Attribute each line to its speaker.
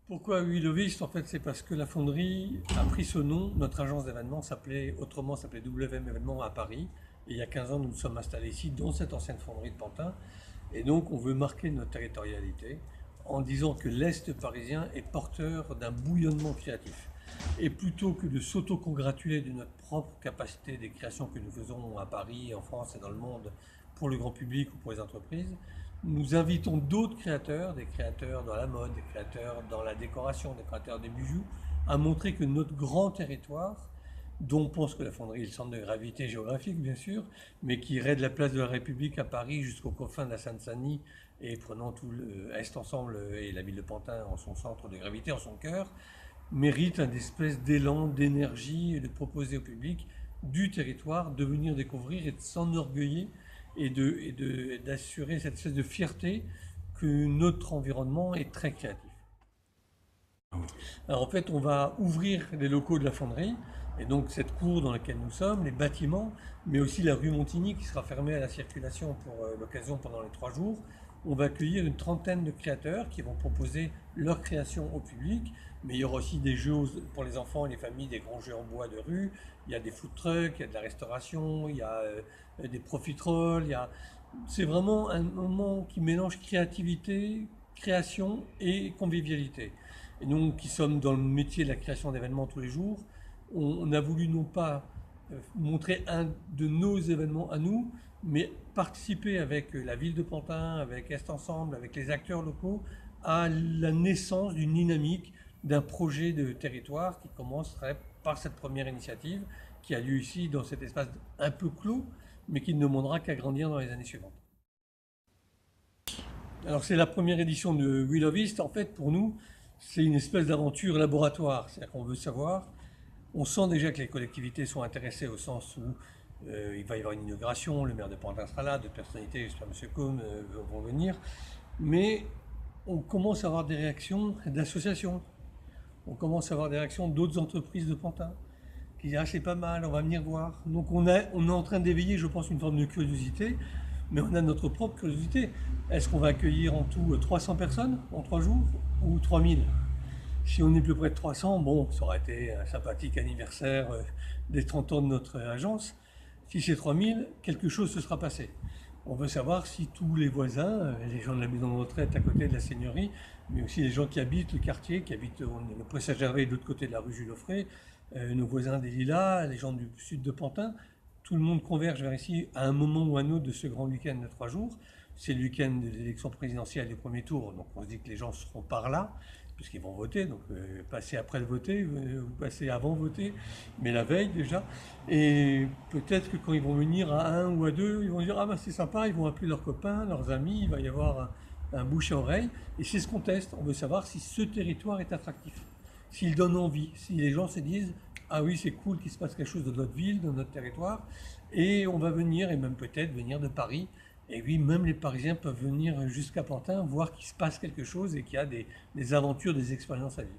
Speaker 1: Pourquoi Willoviste? En fait, c'est parce que la fonderie a pris ce nom. Notre agence d'événements s'appelait WM Événements à Paris. Et il y a 15 ans, nous nous sommes installés ici, dans cette ancienne fonderie de Pantin. Et donc, on veut marquer notre territorialité en disant que l'Est parisien est porteur d'un bouillonnement créatif. Et plutôt que de s'auto-congratuler de notre propre capacité des créations que nous faisons à Paris, en France et dans le monde pour le grand public ou pour les entreprises, nous invitons d'autres créateurs, des créateurs dans la mode, des créateurs dans la décoration, des créateurs des bijoux, à montrer que notre grand territoire, dont on pense que la fonderie est le centre de gravité géographique bien sûr, mais qui irait de la place de la République à Paris jusqu'aux confins de la Seine-Saint-Denis et prenant tout l'Est ensemble et la ville de Pantin en son centre de gravité, en son cœur, mérite un espèce d'élan, d'énergie et de proposer au public du territoire de venir découvrir et de s'enorgueillir et d'assurer cette espèce de fierté que notre environnement est très créatif. Alors en fait, on va ouvrir les locaux de la fonderie, et donc cette cour dans laquelle nous sommes, les bâtiments, mais aussi la rue Montigny qui sera fermée à la circulation pour l'occasion pendant les 3 jours. On va accueillir une trentaine de créateurs qui vont proposer leur création au public, mais il y aura aussi des jeux pour les enfants et les familles, des grands jeux en bois de rue, il y a des food trucks, il y a de la restauration, il y a des profiteroles, c'est vraiment un moment qui mélange créativité, création et convivialité. Et nous qui sommes dans le métier de la création d'événements tous les jours, on a voulu non pas montrer un de nos événements à nous, mais participer avec la ville de Pantin, avec Est Ensemble, avec les acteurs locaux, à la naissance d'une dynamique, d'un projet de territoire qui commencerait par cette première initiative qui a lieu ici dans cet espace un peu clos, mais qui ne demandera qu'à grandir dans les années suivantes. Alors c'est la première édition de Willoviste. En fait, pour nous, c'est une espèce d'aventure laboratoire. C'est-à-dire qu'on veut savoir, on sent déjà que les collectivités sont intéressées au sens où il va y avoir une inauguration, le maire de Pantin sera là, d'autres personnalités, j'espère M. Côme, vont venir. Mais on commence à avoir des réactions d'associations. On commence à avoir des réactions d'autres entreprises de Pantin qui disent « Ah, c'est pas mal, on va venir voir ». Donc on est en train d'éveiller, je pense, une forme de curiosité, mais on a notre propre curiosité. Est-ce qu'on va accueillir en tout 300 personnes en 3 jours ou 3000 ? Si on est plus près de 300, bon, ça aurait été un sympathique anniversaire des 30 ans de notre agence. Si c'est 3000, quelque chose se sera passé. On veut savoir si tous les voisins, les gens de la maison de retraite à côté de la seigneurie, mais aussi les gens qui habitent le quartier, qui habitent le Pré-Saint-Gervais de l'autre côté de la rue Jules Offray, nos voisins des Lilas, les gens du sud de Pantin, tout le monde converge vers ici à un moment ou à un autre de ce grand week-end de 3 jours. C'est le week-end de l'élection présidentielle du premier tour, donc on se dit que les gens seront par là, puisqu'ils vont voter, donc passer après le voter, ou passer avant voter, mais la veille déjà. Et peut-être que quand ils vont venir à 1 ou à 2, ils vont dire « Ah ben c'est sympa », ils vont appeler leurs copains, leurs amis, il va y avoir un bouche à oreille. Et c'est ce qu'on teste, on veut savoir si ce territoire est attractif, s'il donne envie, si les gens se disent « Ah oui, c'est cool qu'il se passe quelque chose dans notre ville, dans notre territoire », et on va venir, et même peut-être venir de Paris. Et oui, même les Parisiens peuvent venir jusqu'à Pantin, voir qu'il se passe quelque chose et qu'il y a des aventures, des expériences à vivre.